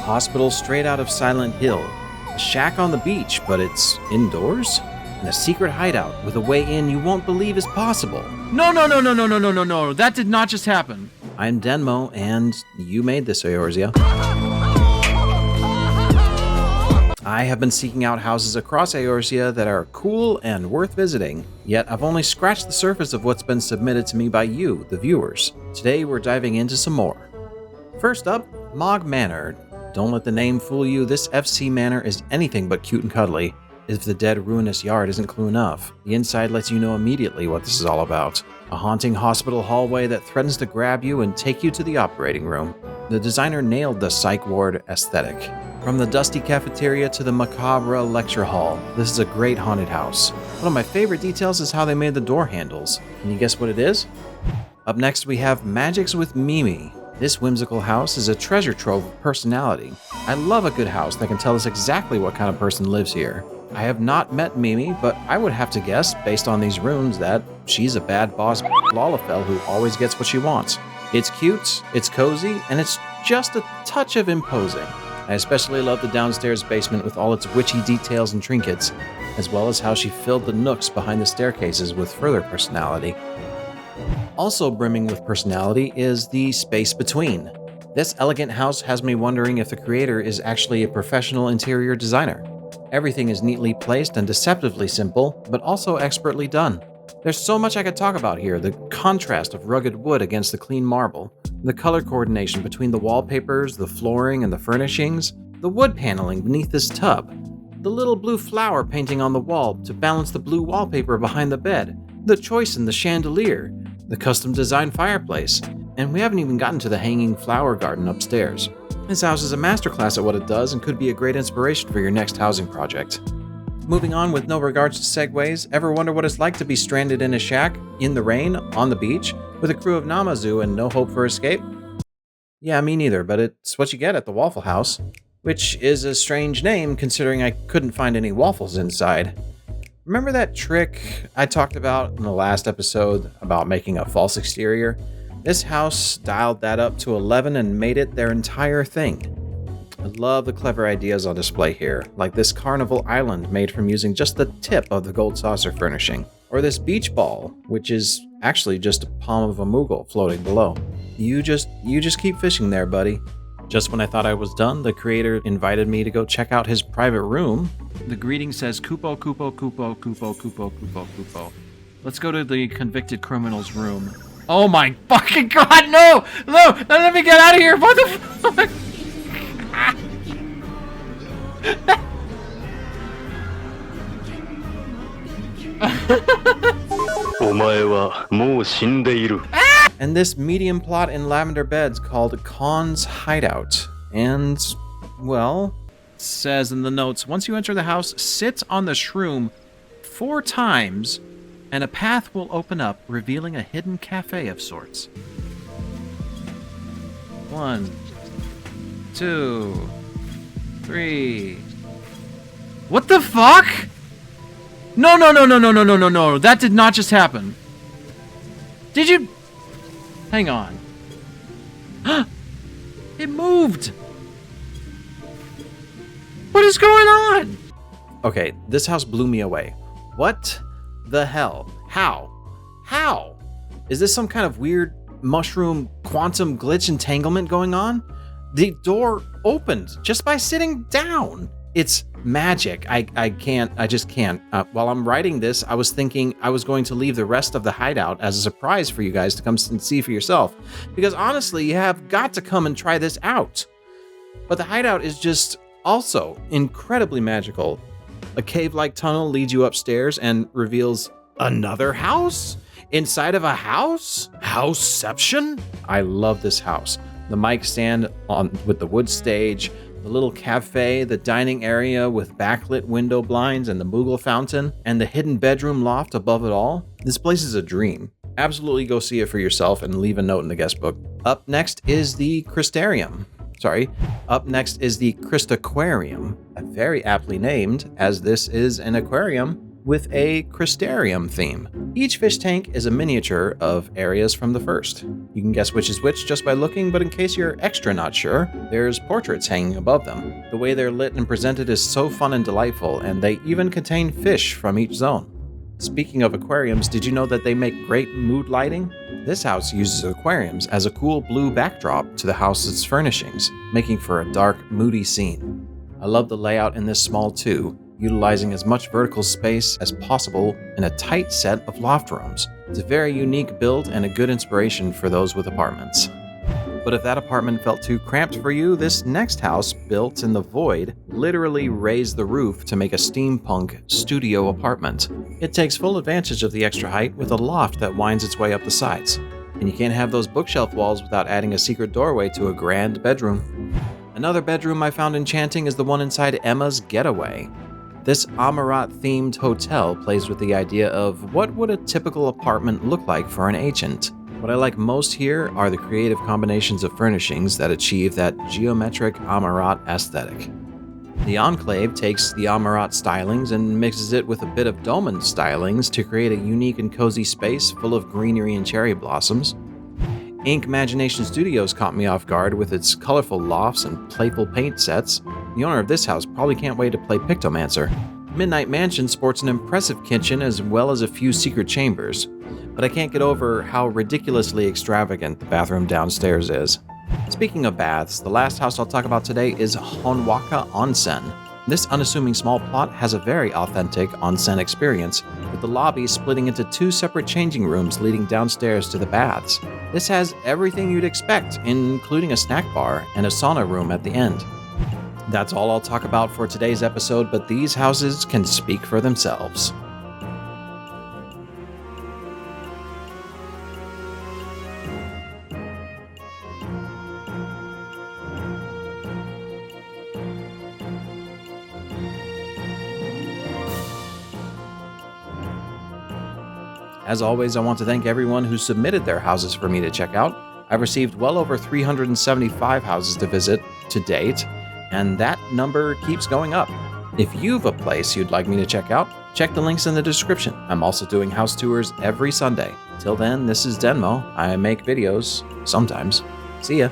hospital straight out of Silent Hill, a shack on the beach, but it's indoors, and a secret hideout with a way in you won't believe is possible. No, that did not just happen. I'm Denmo, and you made this, Eorzea. I have been seeking out houses across Eorzea that are cool and worth visiting, yet I've only scratched the surface of what's been submitted to me by you, the viewers. Today we're diving into some more. First up, Mog Manor. Don't let the name fool you, this FC Manor is anything but cute and cuddly. If the dead ruinous yard isn't clue enough, the inside lets you know immediately what this is all about. A haunting hospital hallway that threatens to grab you and take you to the operating room. The designer nailed the psych ward aesthetic. From the dusty cafeteria to the macabre lecture hall, this is a great haunted house. One of my favorite details is how they made the door handles. Can you guess what it is? Up next we have Magicks with Mimi. This whimsical house is a treasure trove of personality. I love a good house that can tell us exactly what kind of person lives here. I have not met Mimi, but I would have to guess, based on these rooms, that she's a bad boss Lalafell who always gets what she wants. It's cute, it's cozy, and it's just a touch of imposing. I especially love the downstairs basement with all its witchy details and trinkets, as well as how she filled the nooks behind the staircases with further personality. Also brimming with personality is the space between. This elegant house has me wondering if the creator is actually a professional interior designer. Everything is neatly placed and deceptively simple, but also expertly done. There's so much I could talk about here, the contrast of rugged wood against the clean marble, the color coordination between the wallpapers, the flooring, and the furnishings, the wood paneling beneath this tub, the little blue flower painting on the wall to balance the blue wallpaper behind the bed, the choice in the chandelier, the custom-designed fireplace, and we haven't even gotten to the hanging flower garden upstairs. This house is a masterclass at what it does and could be a great inspiration for your next housing project. Moving on with no regards to segues, ever wonder what it's like to be stranded in a shack, in the rain, on the beach, with a crew of Namazu and no hope for escape? Yeah, me neither, but it's what you get at the Waffle House, which is a strange name considering I couldn't find any waffles inside. Remember that trick I talked about in the last episode about making a false exterior? This house dialed that up to 11 and made it their entire thing. I love the clever ideas on display here, like this carnival island made from using just the tip of the gold saucer furnishing, or this beach ball, which is actually just a palm of a Moogle floating below. You just keep fishing there, buddy. Just when I thought I was done, the creator invited me to go check out his private room. The greeting says, Kupo, Kupo, Kupo, Kupo, Kupo, Kupo, Kupo. Let's go to the convicted criminal's room. Oh my fucking god, no! No! Let me get out of here! What the fuck? And this medium plot in lavender beds called Khan's Hideout. And, well, it says in the notes, once you enter the house, sit on the shroom 4 times, and a path will open up, revealing a hidden cafe of sorts. 1, 2, 3. What the fuck? No, that did not just happen. Did you? Hang on. It moved. What is going on? Okay, this house blew me away. What the hell? How? Is this some kind of weird mushroom quantum glitch entanglement going on? The door opened just by sitting down. It's magic. I just can't. While I'm writing this, I was thinking I was going to leave the rest of the hideout as a surprise for you guys to come and see for yourself. Because honestly, you have got to come and try this out. But the hideout is just also incredibly magical. A cave-like tunnel leads you upstairs and reveals another house? Inside of a house? Houseception? I love this house. The mic stand with the wood stage, the little cafe, the dining area with backlit window blinds and the Moogle fountain, and the hidden bedroom loft above it all. This place is a dream. Absolutely go see it for yourself and leave a note in the guest book. Up next is the Crystaquarium, very aptly named, as this is an aquarium with a Crystaquarium theme. Each fish tank is a miniature of areas from the first. You can guess which is which just by looking, but in case you're extra not sure, there's portraits hanging above them. The way they're lit and presented is so fun and delightful, and they even contain fish from each zone. Speaking of aquariums, did you know that they make great mood lighting? This house uses aquariums as a cool blue backdrop to the house's furnishings, making for a dark, moody scene. I love the layout in this small too, utilizing as much vertical space as possible in a tight set of loft rooms. It's a very unique build and a good inspiration for those with apartments. But if that apartment felt too cramped for you, this next house, built in the void, literally raised the roof to make a steampunk studio apartment. It takes full advantage of the extra height with a loft that winds its way up the sides. And you can't have those bookshelf walls without adding a secret doorway to a grand bedroom. Another bedroom I found enchanting is the one inside Emma's Getaway. This Amarat-themed hotel plays with the idea of what would a typical apartment look like for an ancient. What I like most here are the creative combinations of furnishings that achieve that geometric Amarat aesthetic. The Enclave takes the Amarat stylings and mixes it with a bit of Doman stylings to create a unique and cozy space full of greenery and cherry blossoms. Inkmagination Studios caught me off guard with its colorful lofts and playful paint sets. The owner of this house probably can't wait to play Pictomancer. Midnight Mansion sports an impressive kitchen as well as a few secret chambers, but I can't get over how ridiculously extravagant the bathroom downstairs is. Speaking of baths, the last house I'll talk about today is Honwaka Onsen. This unassuming small plot has a very authentic onsen experience, with the lobby splitting into two separate changing rooms leading downstairs to the baths. This has everything you'd expect, including a snack bar and a sauna room at the end. That's all I'll talk about for today's episode, but these houses can speak for themselves. As always, I want to thank everyone who submitted their houses for me to check out. I've received well over 375 houses to visit to date, and that number keeps going up. If you've a place you'd like me to check out, check the links in the description. I'm also doing house tours every Sunday. Till then, this is Denmo. I make videos sometimes. See ya.